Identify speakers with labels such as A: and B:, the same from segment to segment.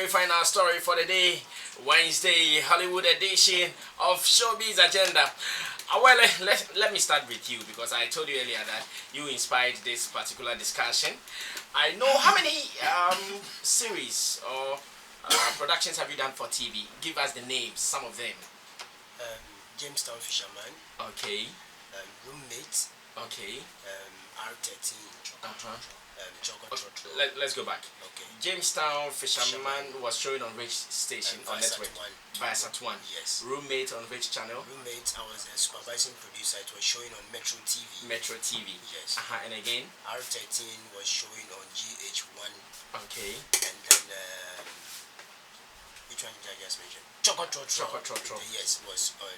A: semi-final story for the day, Wednesday Hollywood edition of Showbiz Agenda. Well, let me start with you because I told you earlier that you inspired this particular discussion. I know how many series or productions have you done for TV? Give us the names, some of them.
B: Jamestown Fisherman.
A: Okay.
B: Roommate.
A: Okay.
B: R13.
A: Let's go back.
B: Okay.
A: Jamestown Fisherman was showing on which station on network? Viasat 1.
B: Yes.
A: Roommate on which channel?
B: Roommate, I was a supervising producer. It was showing on Metro TV.
A: Metro TV.
B: Yes.
A: And again?
B: R13 was showing on GH1.
A: Okay.
B: And then which one did I just mention? Chocotro. Yes, was on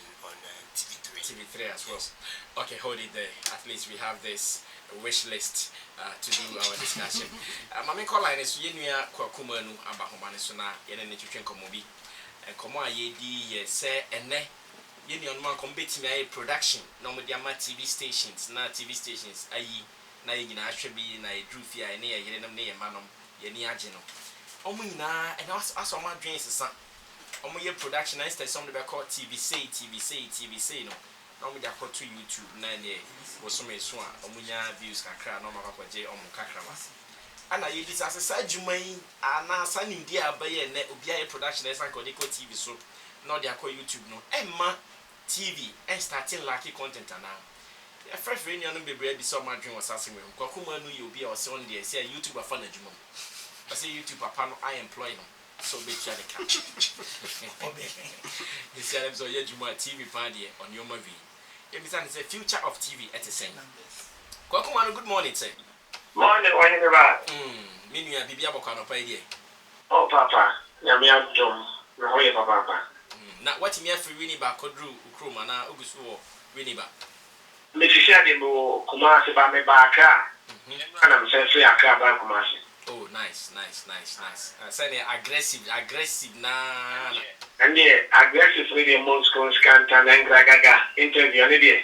B: TV3.
A: TV3 as well.
B: Yes.
A: Okay, hold it there. At least we have this wish list to do our discussion. Mami call line is Yenuya Kwaku Manu Abahomani Sona Yenen Nutrition Komobi and Koma Yedi say and ne Yenion man combat me production no mediama TV stations na TV stations ayi na yina ahwebi na edrufia ne yerenam ne yemanom yeni agye no omu nyina and aso ma dwen sesa omu ye production na some be call TV say no no me dey to YouTube na ne wo so me so a omunya views kakra no makwaje omu kakra ma ana ye dis asesa adwuman ana sanindi abaye ne obi aye production na san kodiko TV so no dey akọ YouTube no emma TV and starting lucky content ana ya fresh any no bebre bi so madwen wasase me Kwaku Manu you obi a o se on dey say YouTube afa na adwuma I say YouTube papa no I employ no so be try the catch he said I'm so yeah juma TV pa dey on your movie. It is the future of TV at the same. Kwaku Manu, good morning, sir.
C: Morning, when you're back.
A: Meaning you are Bibia Bocano Pay.
C: Oh, Papa, Yamia Jom, Roy Papa.
A: Now, what me for Winnie Back, Kodru, Ukrumana, Ugusu, Winnie Back. Mrs.
C: Shadibu, Kumasi Bame Baka, and I'm saying Akaba Kumasi.
A: Oh, nice. Say aggressive na.
C: And the aggressive with the most constant and Gragaga interview on the day.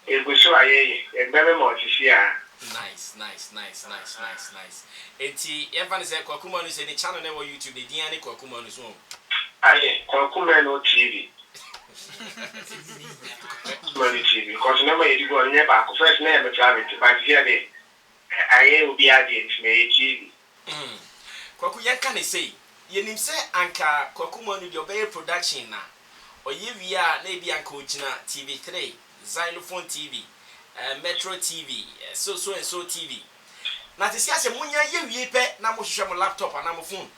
C: It was so a very much here.
A: Nice. Eti everyone say Kwaku Manu say the channel never YouTube the DNA Kwaku Manu so.
C: Aye, Kwaku Manu TV. Manu TV because never you go never first name private but here they I will be adding me TV.
A: Kwaku yanka ne say yenim say anka Kwaku Manu the obey production na oye wia na bi anka ogina TV3 Xylophone TV Metro TV so TV na te sia se munya ye wie pe na mo hwehwe mo laptop na mo phone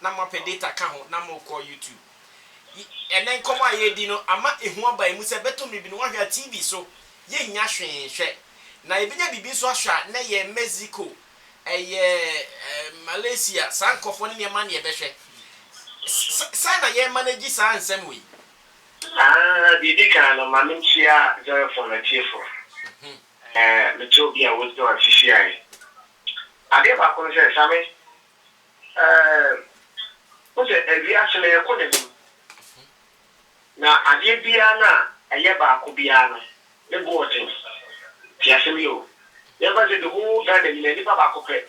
A: na mo pe data ka ho na mo call YouTube enen komo aye di no ama ehu aba emu se beto me bi no hwehwe TV so ye nya hwenhwe na ebinya bibi so ahwa na ye Mexico Malaysia sankofo ne ma na ye behwe sa na ye manage sa ansem we
C: Didi can no manchia joy for the chief. The two be a wood door CCI. I gave a concern, Sammy. What's it? We actually couldn't. Now, I did Biana, a yeba Kubiana, the boating. Tiasimio. Never did the whole garden in any Babaco pet.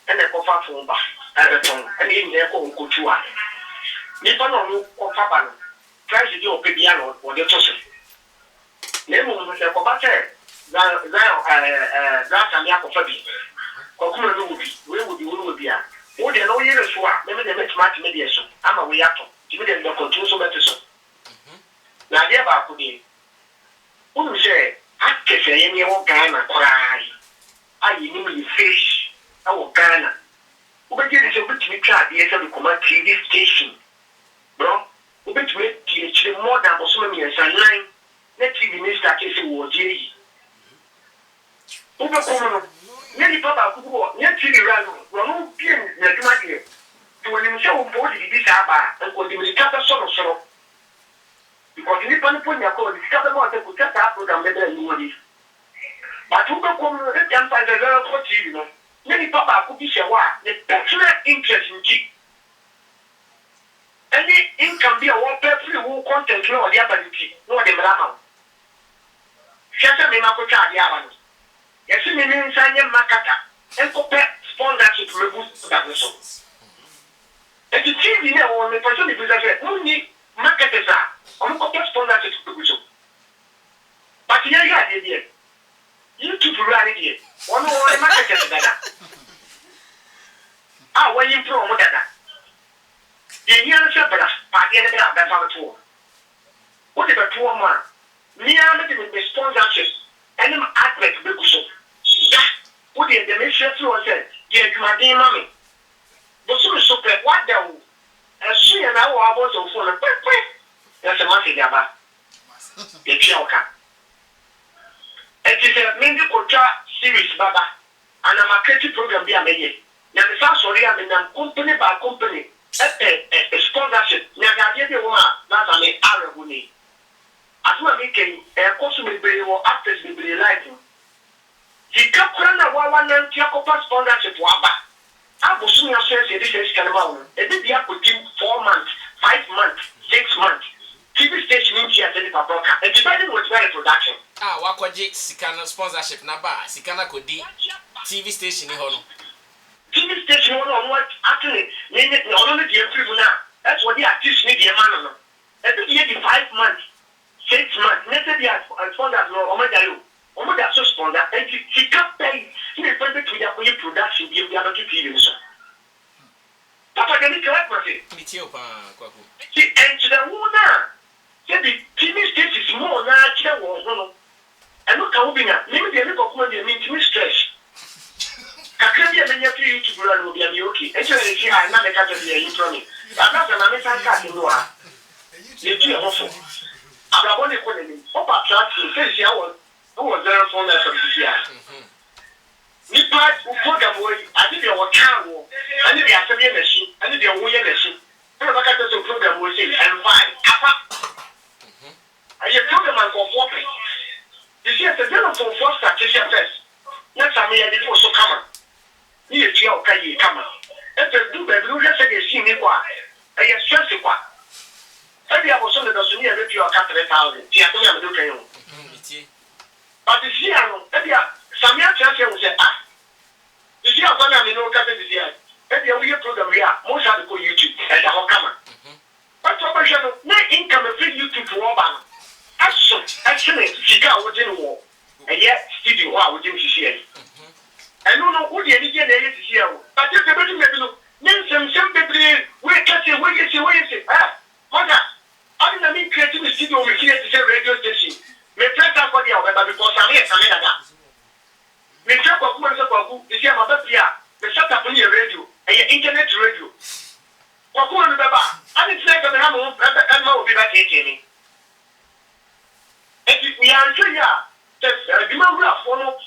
C: And the Kofa from Bath, Everton, and in their own Kutua. Nippon on Kofaban. Try to do a piano or the toss. Nemo was a Kobate, that's a yak of Fabi. Kokuma will be a. Would you know you swap? Maybe they make smart mediation. I'm a reactor. You didn't know continuous medicine. Now, dear Bakudi, who say, I can say any old Ghana cry. I knew fish, our Ghana. Who begin to put me try the SL TV station. Bro. We bet we teach more than Bosomia and line. Let TV minister case was Jerry. Uber Nelly Papa who net TV ran, no being Nadumadi. To an himself body this Abba and called him the Tata Solo. Because in the Panaponia called the Tata Monte could test our program better than you. But who come let them find the girl for TV? Nelly Papa could be Shawa, the personal interest in Chief. Any income be a one free who content law the ability, no the drama. Shasta me Makocha the Avan. Yes, me inside Makata, and compare sponsorship to boost that. And the TV now on the person is only marketers are on the sponsorship to do. But here you are, dear. You two run here. One more marketers together. Ah, when you promote that. The year of the party and the tour. What is a poor man? Me, I'm with the sponsorship and I'm advert to the show. What is the mission to us? Yes, my dear mommy. But so super, what the and she and I were about to phone a quick. That's a monthly gaba. The Chioka. It is a Mindy Kocha series, Baba, and a marketing program be a made. Now, the first story I mean, company by company, a sponsorship. Now, I give you one, that's an Arab money. As well, making a customer or actors will be lighting. He kept running a 1 sponsorship. I was soon as this is Canada. A baby up with him 4 months, 5 months, 6 months. TV station in here, and divided was very production.
A: Ah, Wakwaji Sikana sponsorship Naba, Sikana Kodi TV station in Hono.
C: TV station on what actually, not only the people now. That's what the artists need the man. And the 5 months, 6 months, never be as sponsor or Omedayo. Omoda so sponsor, and she can't pay. He is going to the production, give the other TV. Papa, can you correct me?
A: Kwaku.
C: And to the woman. The TV station is more natural. And look how we are. Maybe the little woman means me stress. I can't be a many of you to run will be okay. Actually, she had not a cat of the electronic. I'm not an American cat in Noah. You do awful. I want to call him. Papa Trust, say, I was there for us of this year. You part who program away. I did your cow. I did the assembly machine. I did your way machine. I look at the program will say, I'm fine. I have told them I'm for 4 people. You see, at the dinner for first statistician first. Next time, I did also come. You feel okay, come. If the two bedroom, let's say, see me, I have stressed it. Every I was on the dozen year, if you are 100,000, see, I don't have a look at you. But you see, some young children will say, ah, you see, I'm going to know what this year. Every year program, we are most of the YouTube and the whole camera. But no income of YouTube to all. Actually, she got within the wall. And yet, studio, I would do she. I don't know who the idea is here. But if the better level, then some people will catch it, where you say, ah, mother, I didn't mean creating a studio with here to say radio station. My friends are for the other because I'm here, I'm me talk of women of Kwaku, the same about here, the shut up on your radio, and your internet radio. Kwaku and Baba, I didn't say that I'm will be back here. We are sure that the member of Fono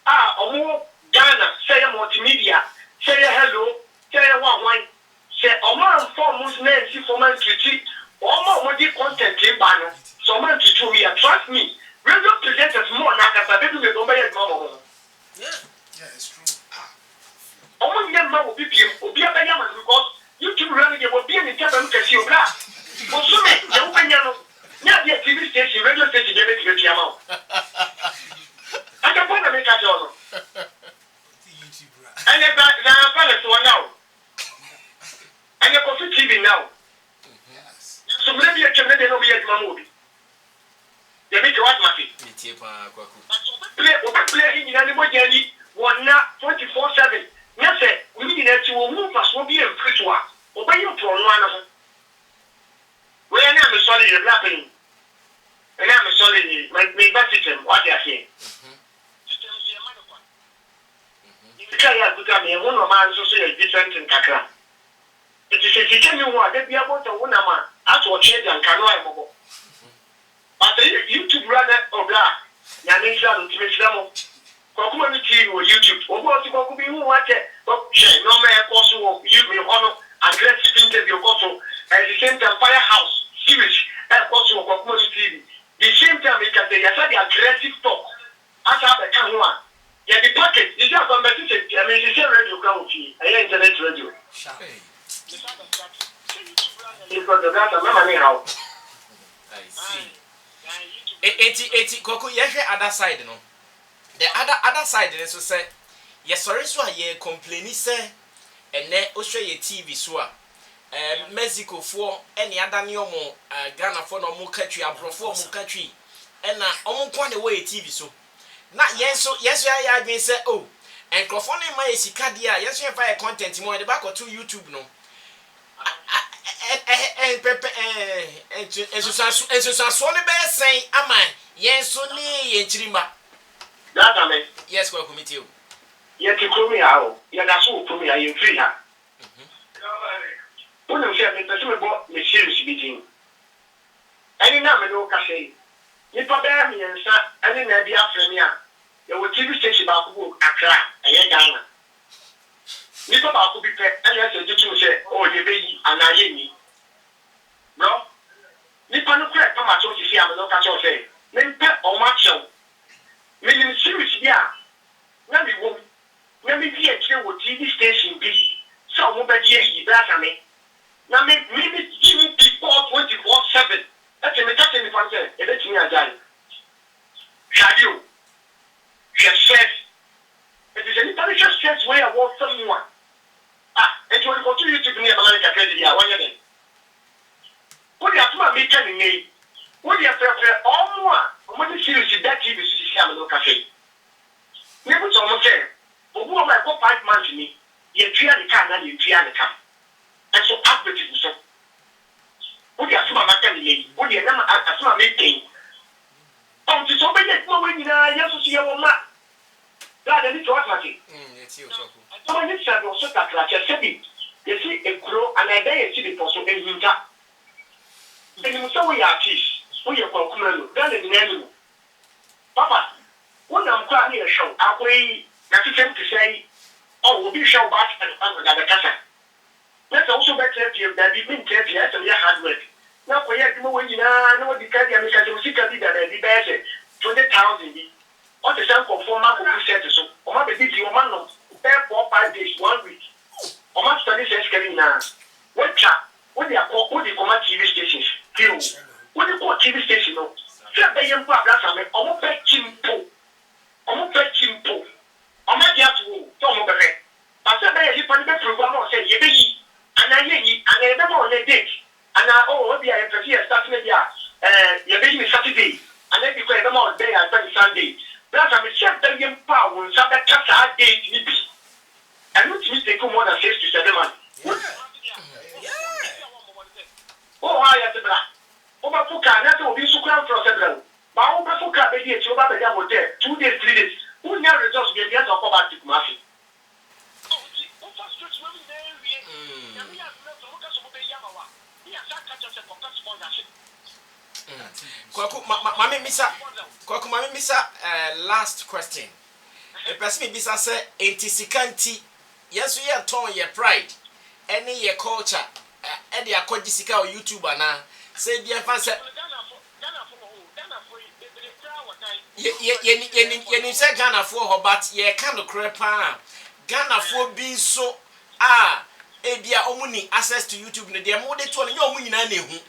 C: are more Ghana, say multimedia, say hello, say one, say more for Muslim, see for man to cheat, or more content in banner, so man to do me, trust me. Radio presenters more now as I didn't go by a normal. Yeah, it's true. Only young man will be a Benjamin because you two running will be in the cabin to see your glass. For so many young Benjamin. Now, the TV station, radio station, they make it out. I don't want to make a job. And then I'm going to one now. And you're going to TV now. So maybe I can let them know we have my movie. They make what, Matty? Play in anybody, 24/7. Yes, we need to move us, will be a free one. Obey you for one of them. Well, I'm sorry you're laughing. And I'm sorry, my system, what they are saying. You can't put me one of my social different in Kakra. It is a chicken you want, they be about a woman, as what change and canoe. But the YouTube brother or black, Yanisha, Timishamo, Kwaku TV or YouTube, or what you could be who watch it, but no man also use me honor aggressive interview also at the same time Firehouse series and also Kwaku TV. The same time we can say yes, the aggressive talk. As I have a can one. Yeah, the packet, you just conversation, I mean, it's a radio ground fee, internet radio. You've got the glass of memory now.
A: I see. 80 Kwaku, yes, other side, no. The other side is to say, yes, sorry, so I complain, say, and then also your TV so Mexico for any other nyomo Ghana for no more country abroad for more country and omo kwa the way TV so na yes I been say oh and crofone my sika dia yes you fire content mo the back to YouTube no and so ne be sen ama yes so ni yenchirima
C: that amen
A: yes kwa committee
C: ye ti komi ha ye da so komi ha ye free ha wonu se me pese me bo me serious meeting ani na me no ka say ni pa ba mi ensa ani na bi afremi a ye wo TV station ba ko Accra eye Ghana ni pa ba ko bi pe ani ase jitu se o ye be yi anaye ni bro ni pa no kra pa ma cho si am no ka cho say me pe o ma cho me ni serious bi a na mi wo na mi bi e kire wo TV station bi so mo ba die yi bra sa me na me give people 24/7 that's me catch me fan say e be timi ajai radio stress it is any parish stress where I work someone and you go to YouTube near America credit ya wanya den what you atuma me kan ni what you prefer all more the series that TV see am no cafe me put on say obu o my go 5 months ni ye tria the car na ye tria the car and so advertising so what you asuma maka ni what you na asuma me pain on ti so be ye mo we ni na yeso si ye wo ma da de ni to atmati
A: it's you so
C: so ni sa do so ta kra che sebi ye si e kro and I dey see the poso e hinta de ni so we artist we ye Kwaku Manu da de ni enu papa wona mkwa ni e show akwai na ti tem to say oh we be show back and the kasa let's also back to that be mean to yes and hard work now for yet mo we na no di ka dia me ka se sika di da di be se 20,000 bi o the same conform ma ko set so o ma be di o ma no 4-5 days 1 week o ma study sense keri na watcha o di akọ o di koma TV stations kill o di ko TV station no se be yem pa bla sa me o mo pe chimpo o ma dia to to mo be fe pa se be yi pa ni be program o se ye be yi anaye and I never on a date and oh be I prefer start maybe you be me Saturday and then because I'm on day and Sunday that's I'm chef that game power so that casa date ni bi and not me take more than 6 to 7 months oh I at the bra over fuka na so be so crown from several but over fuka be dey over be dey hotel 2 days 3 days who near results be dey talk about it Kumasi
A: Kwaku mami misa last question. The person bisa say antisikanti yes we ton your pride any your culture e dey akodi sika on YouTube na say bi enfa say ye say Ghana for ho but ye kan krepa Ghana for bi so ebia omuni access to YouTube no dey mo dey to no ye omu nyina na ehu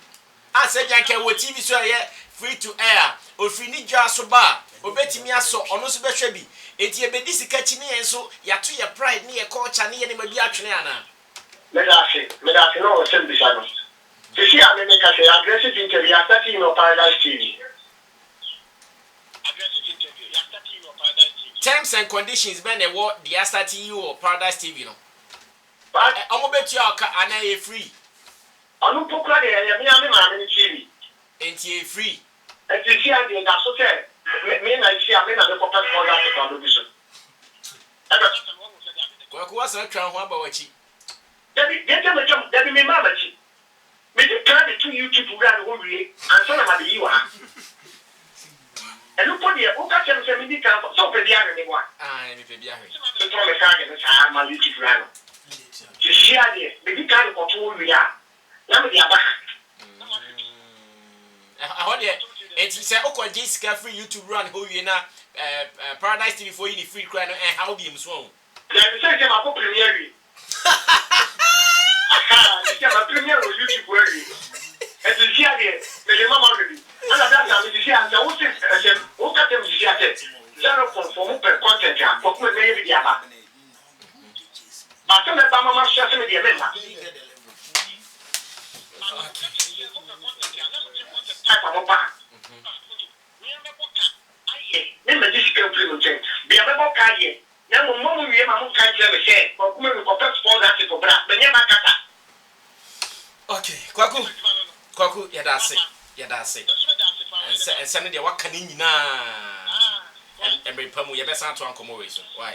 A: ase janke wo TV so ye free to air ofini dwa so ba obetimi aso ono so behwe bi enti e bedi sika chi ne enso ya to ye pride ne ye culture ne ye ne ma bi atwene ana
C: me da se no se bi sano se si ame me ka se aggressive interview after in Paradise TV
A: terms and conditions ben e wo the Asta TV or Paradise TV no omo betu aka ana ye free
C: onu pokra de ye me ame ma me TV
A: enti ye free
C: enti si ande da so se me na si ame na me kopet for that to do so
A: Kwaku wasa twa ho aba wachi
C: Debbie me mama chi me dey try to YouTube run ho wie anso na ma be yi wa elu podi e o ka se me di kan so pe dia me wa
A: me pe bia he
C: so to me ka ge sa ma YouTube run si si ade me di kan ko to wie a na me di aba
A: how there enti say o ko Jessica free YouTube run ho wie na Paradise TV for you free cry no how be am so
C: ya me say ke ma ko premier wi ya ma premier o YouTube wi enti si ade me mama already ana da me si ante o se o ka tem si ate zero for per content ya ko me me bi aba ba se me ba mama so se me di me ma
A: Okay, Kwaku, that's it. And send it what can in and bring Pamu, you best answer Uncle Maurice. Why?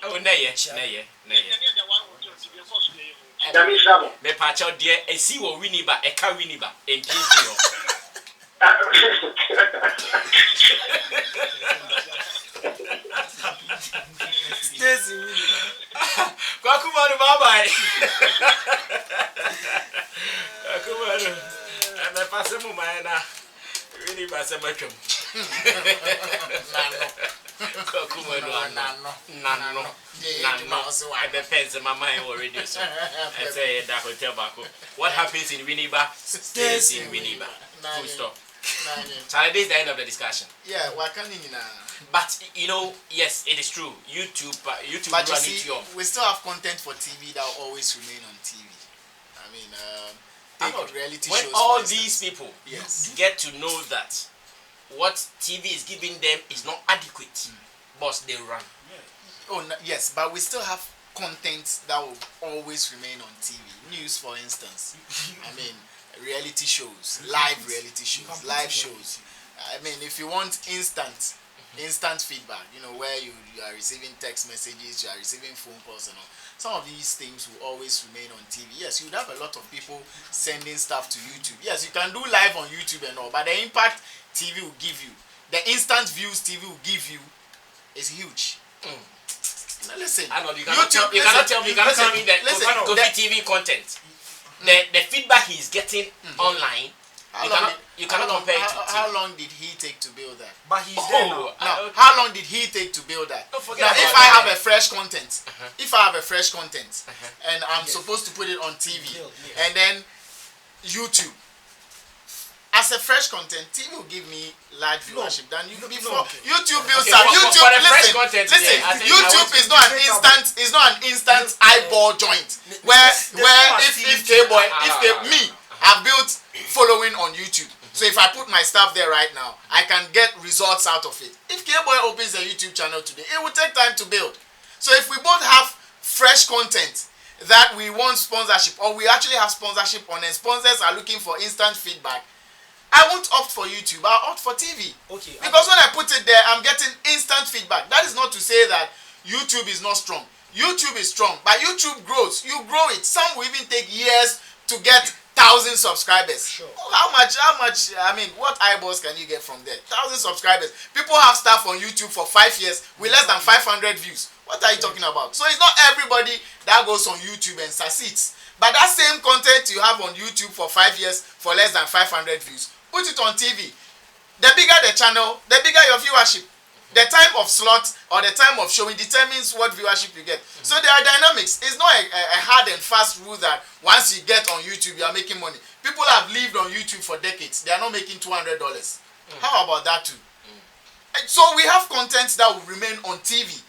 A: Oh, nay, me patch out dear, a sea will winnie ba, a car winnie ba, and give Kwaku Manu, bye. Kwaku Manu, and I pass him my really pass a much. Kwaku Manu, no. I depends on my mind already. So I say that hotel back. What happens in Winneba stays in Winneba. Full stop. So this is the end of the discussion.
D: Yeah, what can you know?
A: But you know, yes, it is true. YouTube,
D: but you see, we still have content for TV that will always remain on TV. I mean, take reality
A: when
D: shows.
A: When all these people
D: yes
A: get to know that what TV is giving them is not adequate, boss, they run.
D: Oh yes, but we still have content that will always remain on TV. News, for instance. I mean, reality shows, live shows. I mean, if you want instant feedback, you know, where you are receiving text messages, you are receiving phone calls and all. Some of these things will always remain on TV. Yes, you would have a lot of people sending stuff to YouTube. Yes, you can do live on YouTube and all, but the impact TV will give you, the instant views TV will give you, is huge. Now listen,
A: I know you cannot tell me that Kofi TV content. The feedback he's getting online, you cannot compare it to TV.
D: How long did he take to build that?
B: But he's there now.
D: How long did he take to build that?
A: Don't forget
D: now,
A: about
D: if I have a fresh content, and I'm supposed to put it on TV, and then YouTube, as a fresh content, TV will give me large viewership than you before. YouTube builds up. Listen. YouTube is not an instant. It's not an instant eyeball joint. Where if I've built following on YouTube. So if I put my stuff there right now, I can get results out of it. If K-Boy opens a YouTube channel today, it will take time to build. So if we both have fresh content that we want sponsorship, or we actually have sponsorship on, and sponsors are looking for instant feedback, I won't opt for YouTube, I'll opt for TV.
B: Okay.
D: Because when I put it there, I'm getting instant feedback. That is not to say that YouTube is not strong. YouTube is strong, but YouTube grows. You grow it. Some will even take years to get 1,000 subscribers.
B: Sure.
D: How much, I mean, what eyeballs can you get from there? 1,000 subscribers. People have stuff on YouTube for 5 years with less than 500 views. What are you talking about? So it's not everybody that goes on YouTube and succeeds. But that same content you have on YouTube for 5 years for less than 500 views, put it on TV. The bigger the channel, the bigger your viewership. The time of slot or the time of showing determines what viewership you get. So there are dynamics. It's not a hard and fast rule that once you get on YouTube, you are making money. People have lived on YouTube for decades. They are not making $200. How about that too? So we have content that will remain on TV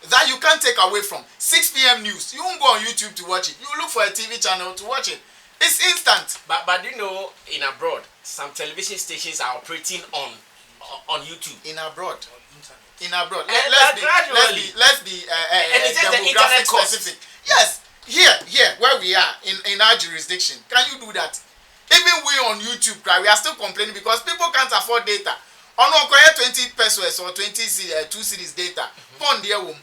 D: that you can't take away from. 6 p.m. news. You won't go on YouTube to watch it. You look for a TV channel to watch it. It's instant.
A: But you know, in abroad, some television stations are operating on YouTube.
D: In abroad. Let's be demographic specific. Yes, here where we are in our jurisdiction, can you do that? Even we on YouTube, we are still complaining because people can't afford data. On 20 pesos or 2 cities data. Pon their home.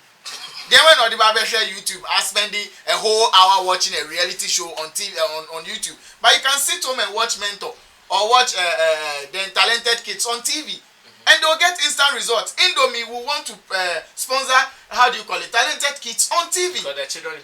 D: Then when the barber share YouTube, I spending a whole hour watching a reality show on TV on YouTube. But you can sit home and watch Mentor or watch the Talented Kids on TV. And they'll get instant results. Indomie will want to sponsor, Talented Kids on TV.
A: Because the children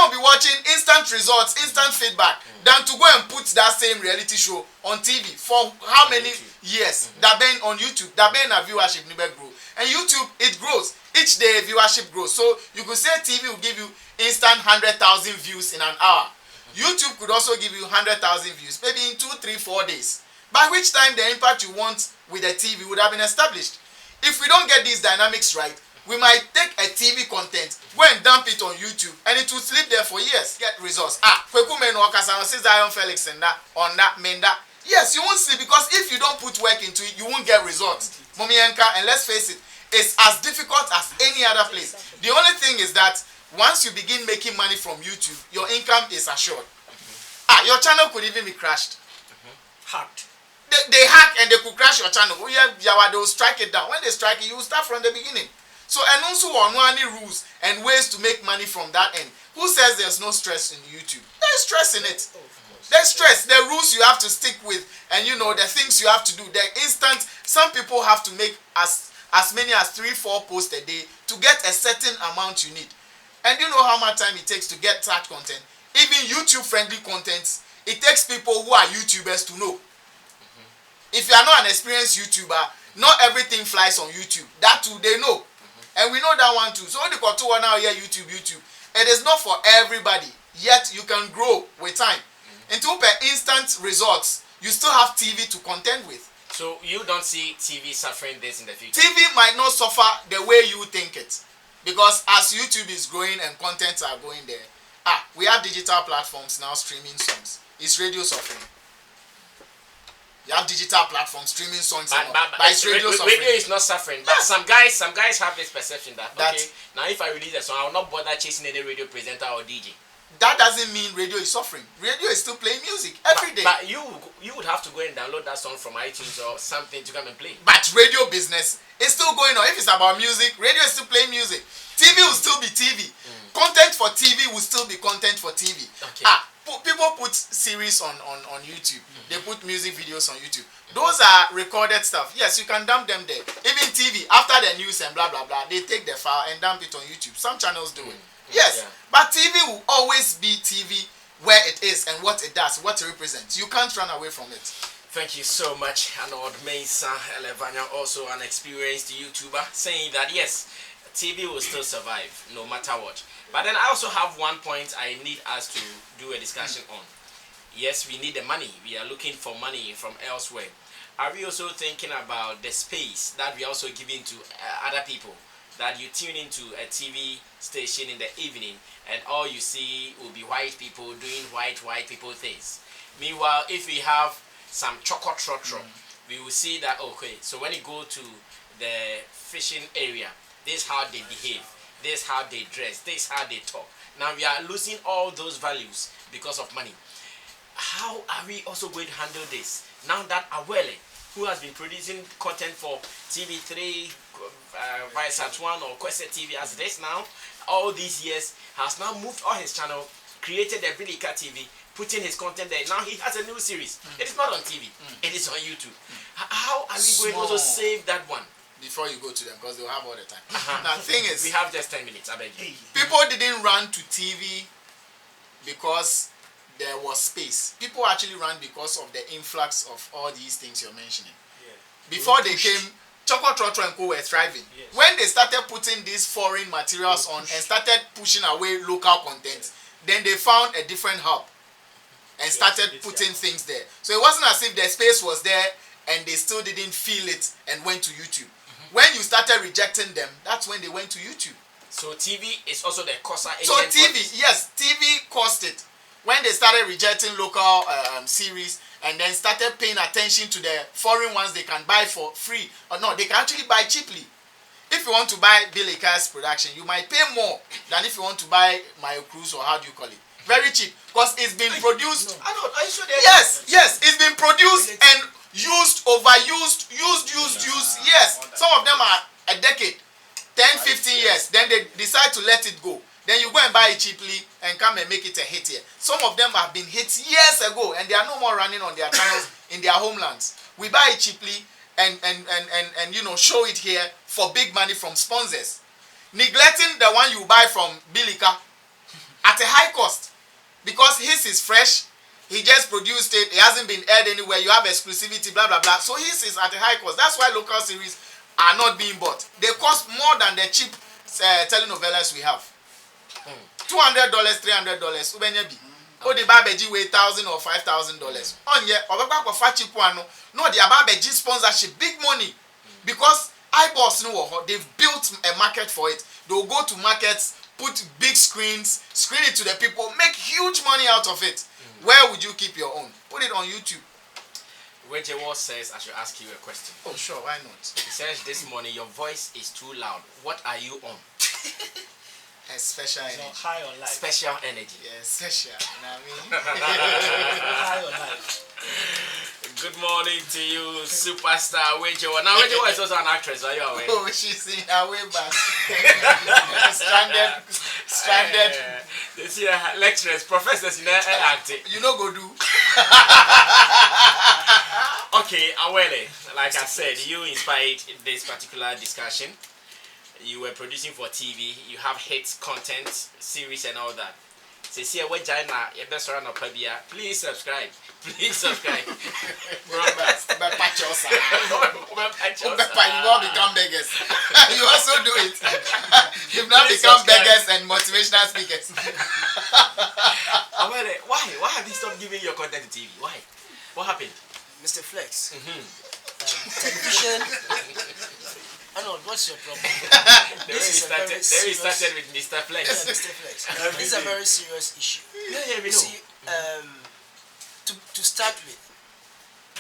A: will
D: be watching instant results, instant feedback, than to go and put that same reality show on TV for how many years? That been on YouTube, that been a viewership never grow. And YouTube, it grows. Each day viewership grows. So you could say TV will give you instant 100,000 views in an hour. YouTube could also give you 100,000 views, maybe in 2, 3, 4 days. By which time the impact you want with the TV would have been established. If we don't get these dynamics right, We might take a TV content, go and dump it on YouTube, and it will sleep there for years. Get results. Kwaku Manu Okasa says Zion Felix and that on that Menda. Yes, you won't sleep because if you don't put work into it, you won't get results. Mommy Enka, and let's face it, it's as difficult as any other place. The only thing is that once you begin making money from YouTube, your income is assured. Your channel could even be crashed.
B: Hacked.
D: They hack and they could crash your channel. They will strike it down. When they strike it, you will start from the beginning. So, and also on any rules and ways to make money from that end. Who says there's no stress in YouTube? There's stress in it. There's stress. There are rules you have to stick with, and the things you have to do. They're instant. Some people have to make as many as 3-4 posts a day to get a certain amount you need. And you know how much time it takes to get that content. Even YouTube-friendly content, it takes people who are YouTubers to know. If you are not an experienced YouTuber, not everything flies on YouTube. That too, they know. And we know that one too. So, the Kwaku now here, YouTube. It is not for everybody. Yet, you can grow with time. Until per instant results, you still have TV to contend with.
A: So, you don't see TV suffering this in the future?
D: TV might not suffer the way you think it. Because as YouTube is growing and contents are going there, we have digital platforms now streaming songs. Is radio suffering? You have digital platforms streaming songs,
A: but
D: it's radio suffering.
A: Radio is not suffering. But some guys have this perception that okay, now if I release a song, I will not bother chasing any radio presenter or DJ.
D: That doesn't mean radio is suffering. Radio is still playing music every day.
A: But you would have to go and download that song from iTunes or something to come and play.
D: But radio business is still going on. If it's about music, radio is still playing music. TV will still be TV. Content for TV will still be content for TV.
A: Okay.
D: People put series on YouTube. They put music videos on YouTube. Those are recorded stuff. Yes, you can dump them there. Even TV, after the news and blah, blah, blah, they take the file and dump it on YouTube. Some channels do it. Yes, but TV will always be TV where it is and what it does, what it represents. You can't run away from it.
A: Thank you so much, Arnold Mesa Elevania, also an experienced YouTuber, saying that yes, TV will still survive no matter what. But then I also have one point I need us to do a discussion on. Yes, we need the money. We are looking for money from elsewhere. Are we also thinking about the space that we are also giving to other people? That you tune into a TV station in the evening and all you see will be white people doing white people things. Meanwhile, if we have some choco-trotro, we will see that, okay, so when you go to the fishing area, this is how they behave, this is how they dress, this is how they talk. Now we are losing all those values because of money. How are we also going to handle this? Now that Awele, who has been producing content for TV3, Viasat1 or Kwese TV as this now, all these years, has now moved on his channel, created a Bilika TV, putting his content there. Now he has a new series. It is not on TV. It is on YouTube. How are we going to also save that one?
D: Before you go to them, because they'll have all the time. Now, the thing is,
A: we have just 10 minutes, I beg you.
D: People didn't run to TV because there was space. People actually ran because of the influx of all these things you're mentioning. Before they came, Choco Trotro and Co were thriving. When they started putting these foreign materials on and started pushing away local content, then they found a different hub and started putting things there. So it wasn't as if the space was there and they still didn't feel it and went to YouTube. When you started rejecting them, that's when they went to YouTube.
A: So TV is also the causer agent.
D: So TV, yes, TV caused it. When they started rejecting local series and then started paying attention to the foreign ones they can buy for free. Or no, they can actually buy cheaply. If you want to buy Billy Kai's production, you might pay more than if you want to buy My Cruise or how do you call it? Very cheap. Because it's been produced.
A: I know, are you sure
D: Yes, it's been produced and used, overused, used. Yes, some of them are a decade, 10, 15 years. Then they decide to let it go. Then you go and buy it cheaply and come and make it a hit here. Some of them have been hits years ago and they are no more running on their channels in their homelands. We buy it cheaply and show it here for big money from sponsors. Neglecting the one you buy from Bilika at a high cost. Because his is fresh, he just produced it, it hasn't been aired anywhere, you have exclusivity, blah, blah, blah. So his is at a high cost. That's why local series are not being bought. They cost more than the cheap telenovelas we have. $200, $300, ubenyebi. O the babeji weigh $1,000 or $5,000. On ye, obaba kwa fa cheap one no the babeji sponsorship big money because Eyeballs no wo. They've built a market for it. They'll go to markets, put big screens, screen it to the people, make huge money out of it. Where would you keep your own? Put it on YouTube.
A: Wejewo says I should ask you a question.
D: Oh sure, why not?
A: He says this morning your voice is too loud. What are you on?
D: A special
B: So
D: energy.
B: high on life.
A: Special energy.
D: Yeah, special. You know what I mean?
B: High on life.
A: Good morning to you, superstar Wejewo. Now Wejewo is also an actress. Are you aware?
D: Oh, she's in her way back. Stranded.
A: They see lecturers, professors in acting.
D: You know go do.
A: Okay, Awele, like I said, you inspired this particular discussion. You were producing for TV, you have hit content, series and all that. Say, see, please subscribe. Please subscribe.
D: You all become beggars. You also do it. You've now
A: Please
D: become
A: subscribe.
D: beggars and motivational speakers.
A: Awele, why? Why have you stopped giving your content to TV? Why? What happened?
B: Mr. Flex. Television. Arnold, what's your problem?
A: There we started with Mr. Flex.
B: Yeah, Mr. Flex. This is a very serious issue.
A: Yeah, we
B: You
A: know.
B: see, to start with,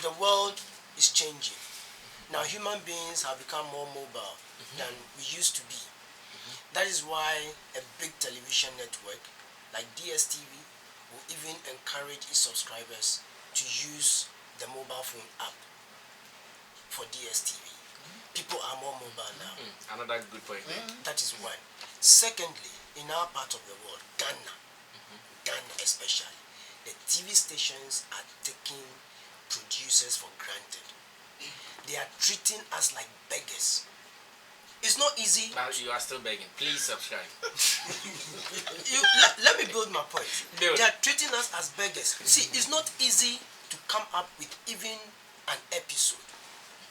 B: the world is changing. Now, human beings have become more mobile than we used to be. That is why a big television network like DSTV will even encourage its subscribers to use the mobile phone app for DSTV. People are more mobile now.
A: Another good point.
B: That is one. Secondly, in our part of the world, Ghana especially, the TV stations are taking producers for granted. They are treating us like beggars. It's not easy.
A: Now you are still begging. Please subscribe.
B: Let me build my point.
A: Build.
B: They are treating us as beggars. See, it's not easy to come up with even an episode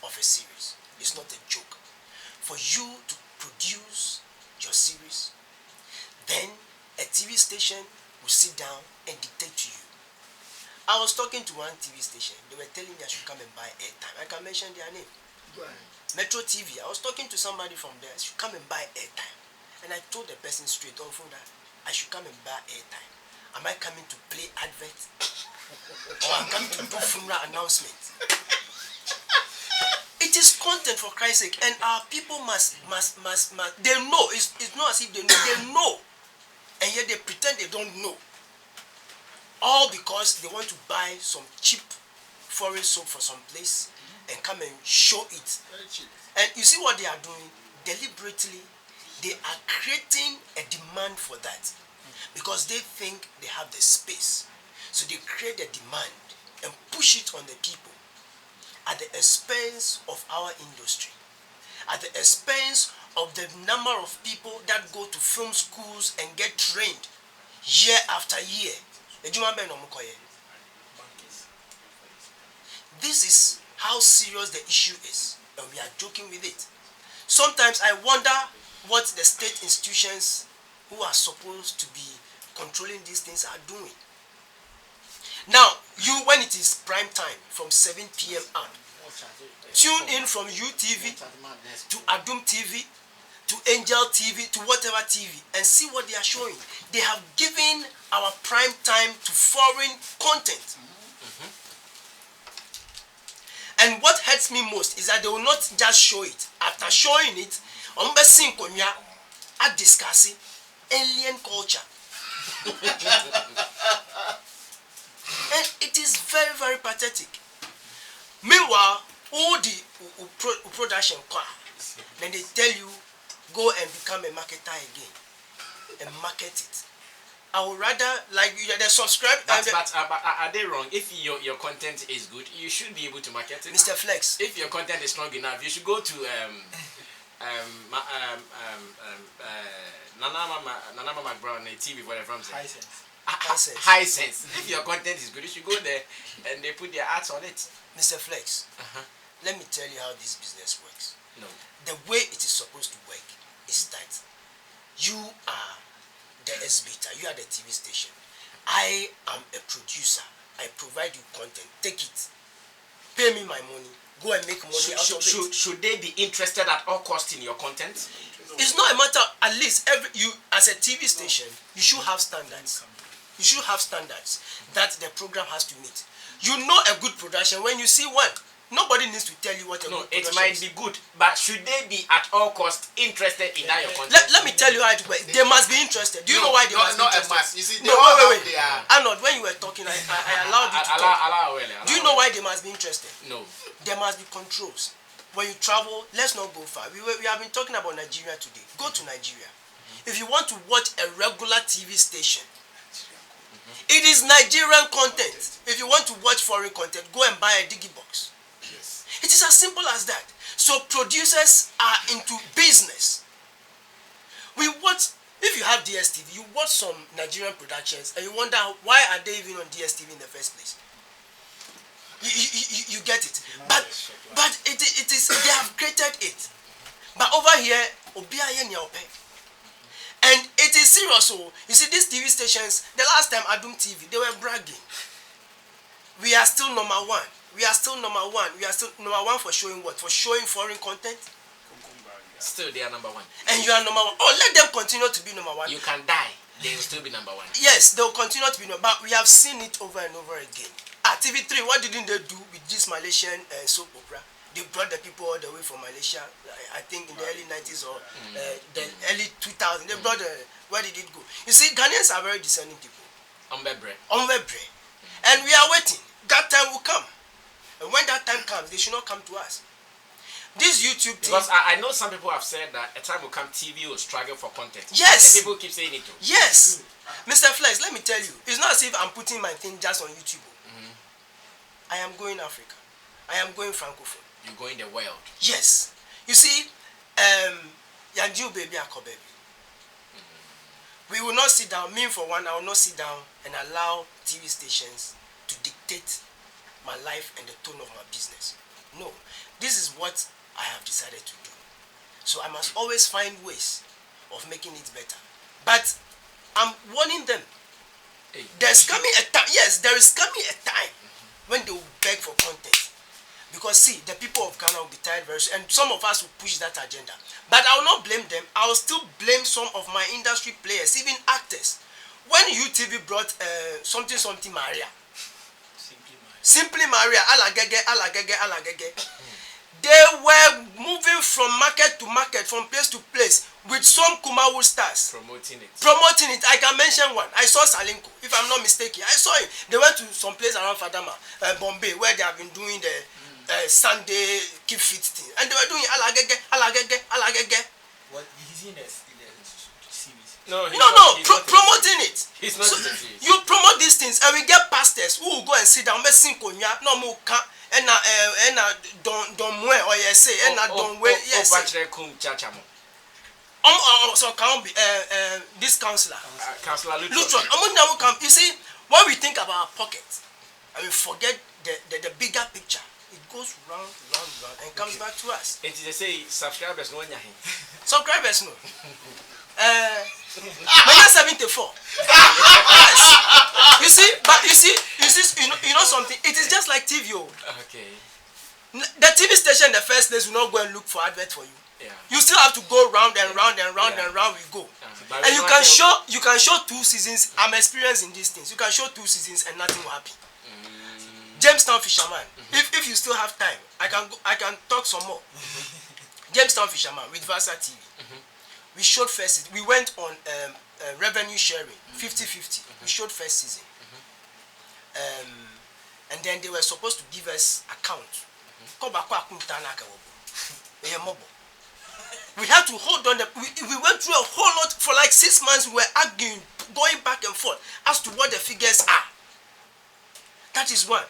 B: of a series. It's not a joke. For you to produce your series, then a TV station will sit down and dictate to you. I was talking to one TV station. They were telling me I should come and buy airtime. I can mention their name. Metro TV. I was talking to somebody from there. I should come and buy airtime. And I told the person straight on phone that I should come and buy airtime. Am I coming to play advert? Or I'm coming to do funeral announcement? It is content, for Christ's sake, and our people must they know. It's not as if they know, and yet they pretend they don't know. All because they want to buy some cheap foreign soap for some place and come and show it.
D: Very cheap.
B: And you see what they are doing? Deliberately, they are creating a demand for that because they think they have the space. So they create a demand and push it on the people at the expense of our industry, at the expense of the number of people that go to film schools and get trained year after year. This is how serious the issue is, and we are joking with it. Sometimes I wonder what the state institutions who are supposed to be controlling these things are doing. Now, when it is prime time from 7 p.m. on, tune in from UTV to Adum TV to Angel TV to whatever TV and see what they are showing. They have given our prime time to foreign content. And what hurts me most is that they will not just show it. After showing it, on are discussing alien culture. And it is very, very pathetic. Meanwhile, all the production then they tell you go and become a marketer again and market it. I would rather they subscribe.
A: But are they wrong? If your content is good, you should be able to market it.
B: Mr. Flex.
A: If your content is strong enough, you should go to Nana Mama Brown TV, whatever I'm saying. High sense. If your content is good, you should go there and they put their ads on it.
B: Mr. Flex, let me tell you how this business works.
A: No.
B: The way it is supposed to work is that you are the exhibitor, you are the TV station. I am a producer. I provide you content. Take it. pay me my money, go and make money out of it.
A: Should they be interested at all costs in your content?
B: It's not a matter. At least you as a TV station, you should have standards. You should have standards that the program has to meet. You know a good production when you see one. Nobody needs to tell you what a good production is.
A: It might be good, but should they be at all costs interested in that your content?
B: Let me tell you how it works. They must be interested. Do you know why they must be interested?
D: You see,
B: No, wait. Arnold, when you were talking, I allowed you to talk. Do you know why they must be interested?
A: No.
B: There must be controls. When you travel, let's not go far. We have been talking about Nigeria today. Go to Nigeria. If you want to watch a regular TV station, it is Nigerian content. If you want to watch foreign content, go and buy a digibox.
A: Yes.
B: It is as simple as that. So producers are into business. We watch, if you have DSTV, you watch some Nigerian productions and you wonder why are they even on DSTV in the first place. You get it. But it is they have created it. But over here, and it is serious. So you see these TV stations, the last time Adum TV, they were bragging. We are still number one. We are still number one. We are still number one for showing what? For showing foreign content.
A: Still they are number one.
B: And you are number one. Oh, let them continue to be number one.
A: You can die. They will still be number one.
B: Yes, they will continue to be number one. But we have seen it over and over again. At TV3, what didn't they do with this Malaysian soap opera? They brought the people all the way from Malaysia, I think in the early 90s or the early 2000s. They brought where did it go? You see, Ghanaians are very discerning people.
A: Ombebre.
B: And we are waiting. That time will come. And when that time comes, they should not come to us. This YouTube thing.
A: Because I know some people have said that a time will come, TV will struggle for content.
B: Yes.
A: And people keep saying it too.
B: Yes. Mr. Flex, let me tell you, it's not as if I'm putting my thing just on YouTube. I am going Africa. I am going Francophone.
A: You're going the world.
B: Yes. You see, Yanju baby ako baby. We will not sit down, me for one, I will not sit down and allow TV stations to dictate my life and the tone of my business. No. This is what I have decided to do. So I must always find ways of making it better. But I'm warning them. There's coming a time, yes, there is coming a time when they will beg for content. Because see, the people of Ghana will be tired very soon, and some of us will push that agenda. But I will not blame them. I will still blame some of my industry players, even actors. When UTV brought something Maria, Simply Maria, alagege, they were moving from market to market, from place to place, with some Kumawu stars.
A: Promoting it.
B: I can mention one. I saw Salinko, if I'm not mistaken. I saw him. They went to some place around Fadama, Bombay, where they have been doing the Sunday keep fit thing. And they were doing alagege.
E: What? He's in the series.
A: No,
B: promoting it.
A: He's not
B: so
A: in the series.
B: You promote these things, and we get pastors who will go and sit down, no more don't wear or you say don't wear yes. So can be this counselor.
A: Counselor
B: Lutron. You see, when we think about our pocket and we forget the bigger picture, it goes round and comes back to us.
A: It is to say subscribers no.
B: Subscribers no. 74. Yes. You know something. It is just like TV.
A: Okay.
B: The TV station, the first place, will not go and look for advert for you.
A: Yeah.
B: You still have to go round and round and round and round. We go. And you can show 2 seasons. I'm experienced in these things. You can show 2 seasons and nothing will happen. Jamestown Fisherman. If you still have time, I can talk some more. Jamestown Fisherman with Versa TV. We showed first season. We went on revenue sharing, 50-50. We showed first season. And then they were supposed to give us account. We had to hold on. We went through a whole lot for like 6 months. We were arguing, going back and forth as to what the figures are. That is one.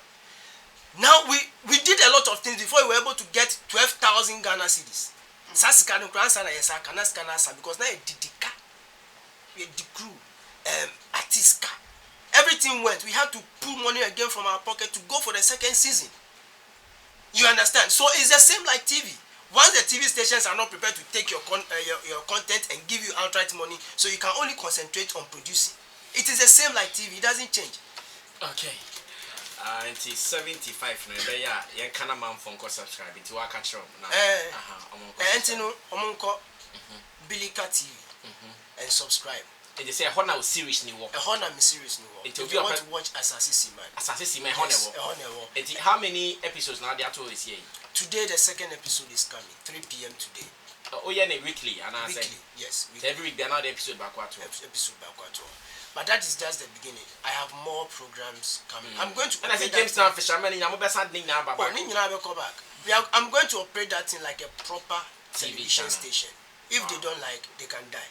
B: Now we did a lot of things before we were able to get 12,000 Ghana cedis. Because now we the crew, artist car. Everything went. We had to pull money again from our pocket to go for the second season. You understand? So it's the same like TV. Once the TV stations are not prepared to take your content and give you outright money, so you can only concentrate on producing. It is the same like TV. It doesn't change.
A: Okay. And 75 no be ya yen kana man for nko subscribe nti wa ka kire na
B: no omonko Bilika TV and subscribe.
A: And they say hona series ni wo.
B: Hona me series ni wo. If you want to watch Asase Siman.
A: Asase Siman hona wo. And how many episodes now they are to this year?
B: Today the second episode is coming 3 p.m. today.
A: Oh yeah, weekly and I say
B: weekly, yes. Weekly.
A: Every week they are now the episode back what
B: episode back what. But that is just the beginning. I have more programs coming. I'm going to.
A: And I say James Town Fisherman in Yamobesa Ding now back.
B: I'm going to operate that thing like a proper television
A: channel.
B: Station. If they don't like, they can die.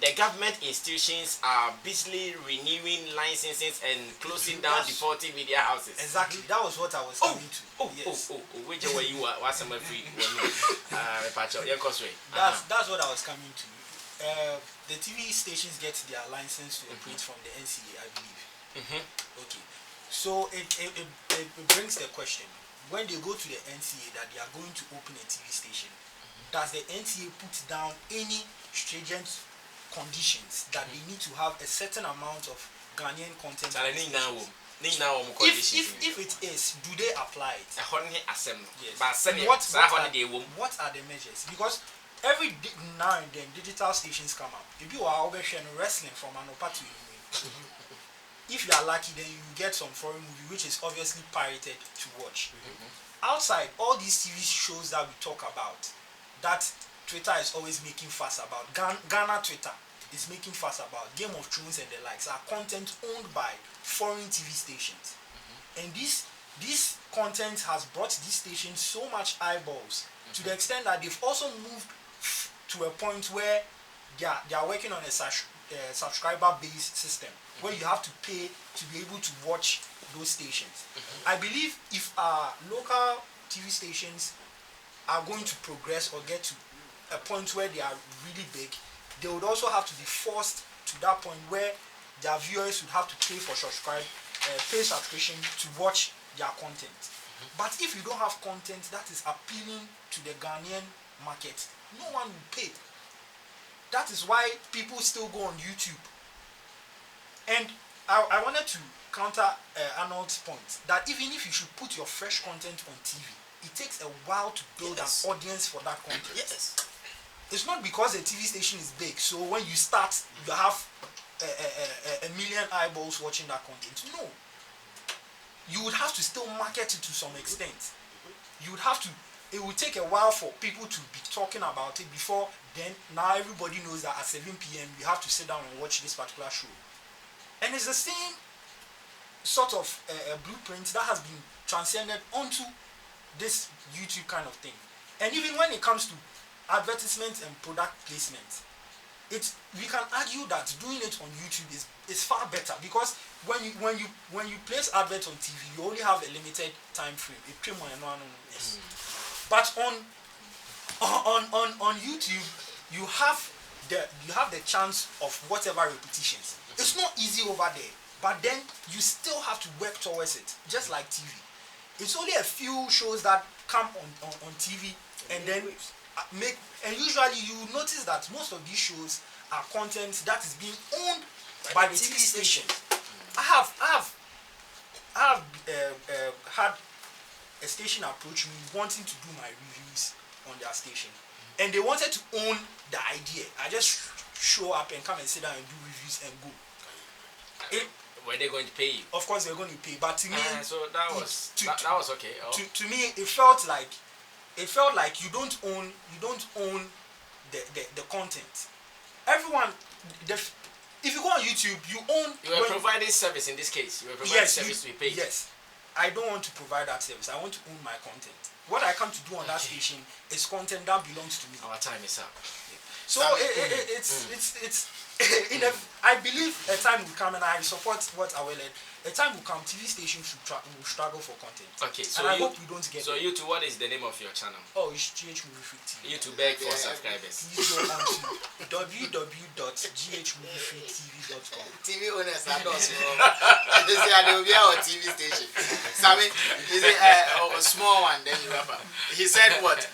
A: The government institutions are busily renewing licenses and closing down defaulting media houses.
E: Exactly, that was what I was coming to.
A: Which way you are? What's some free? That's
E: what I was coming to. The TV stations get their license to operate from the NCA, I believe. Okay, so it brings the question: when they go to the NCA that they are going to open a TV station, does the NCA put down any stringent conditions that they need to have a certain amount of Ghanaian content? If it is, do they apply it? Yes. What are the measures? Because every now and then digital stations come up. If you are wrestling from an to if you are lucky, then you get some foreign movie which is obviously pirated to watch. Outside, all these TV shows that we talk about, that Twitter is always making fuss about, Ghana Twitter is making fuss about, Game of Thrones and the likes, are content owned by foreign TV stations. And this content has brought these stations so much eyeballs to the extent that they've also moved to a point where they are working on a subscriber-based system where you have to pay to be able to watch those stations. I believe if our local TV stations are going to progress or get to a point where they are really big, they would also have to be forced to that point where their viewers would have to pay for pay subscription to watch their content. But if you don't have content that is appealing to the Ghanaian market, no one will pay. That is why people still go on YouTube. And I wanted to counter Arnold's point that even if you should put your fresh content on TV, it takes a while to build an audience for that content.
B: Yes.
E: It's not because the TV station is big, so when you start, you have a million eyeballs watching that content. No. You would have to still market it to some extent. You would have to, it would take a while for people to be talking about it before then. Now everybody knows that at 7 p.m. you have to sit down and watch this particular show. And it's the same sort of blueprint that has been transcended onto this YouTube kind of thing. And even when it comes to advertisement and product placement, we can argue that doing it on YouTube is far better, because when you place adverts on TV, you only have a limited time frame. But on YouTube, you have the chance of whatever repetitions. It's not easy over there, but then you still have to work towards it, just like TV. It's only a few shows that come on TV and then and usually you notice that most of these shows are content that is being owned by the TV station. I have had a station approach me wanting to do my reviews on their station, and they wanted to own the idea. I just show up and come and sit down and do reviews and go.
A: Were they going to pay you?
E: Of course they're going to pay, but to me,
A: so that was okay.
E: To me, it felt like you don't own the content. Everyone, if you go on YouTube, you own.
A: You are providing service in this case. You are providing service to be paid.
E: Yes, I don't want to provide that service. I want to own my content. What I come to do on that station is content that belongs to me.
A: Our time is up.
E: So it's I believe a time will come, and I support what Awele. A time will come, TV stations will struggle for content.
A: Okay, so
E: and I hope we don't get.
A: So YouTube, what is the name of your channel?
E: Oh, it's GH Movie Freak TV.
A: YouTube beg for subscribers.
E: Please go on to www.ghmoviefreaktv.com.
D: TV owners are not small. They say they will be our TV station. Sammy, is it a small one? Then you wrap up. He said what?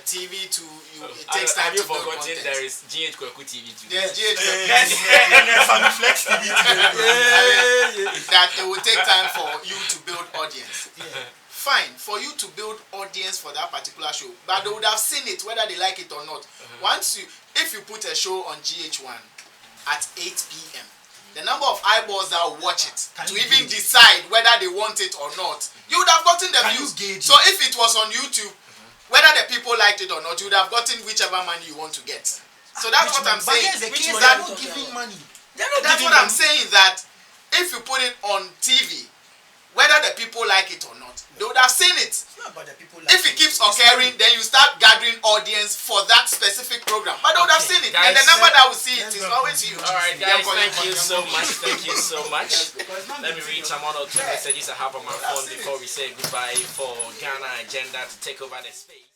D: TV to you. It takes time to build content.
A: There is GH Kwaku TV too.
D: There's GH Kwaku.
E: There's Family Flex TV
D: That it will take time for you to build audience. Fine, for you to build audience for that particular show, but they would have seen it whether they like it or not. If you put a show on GH1 at 8 p.m. the number of eyeballs that will watch it to even decide whether they want it or not, you would have gotten the views. So if it was on YouTube, whether the people liked it or not, you would have gotten whichever money you want to get. So that's what I'm saying.
E: They're not giving money.
D: That's what I'm saying, that if you put it on TV, whether the people like it or not, they would have seen it. If it keeps occurring, then you start gathering audience for that specific program. But they would have seen it.
A: Guys,
D: and the number that will see it is always you.
A: Alright guys, thank you so much. Thank you so much. Let me read some one or two messages I have on my phone before we say goodbye for Ghana Agenda to take over the space.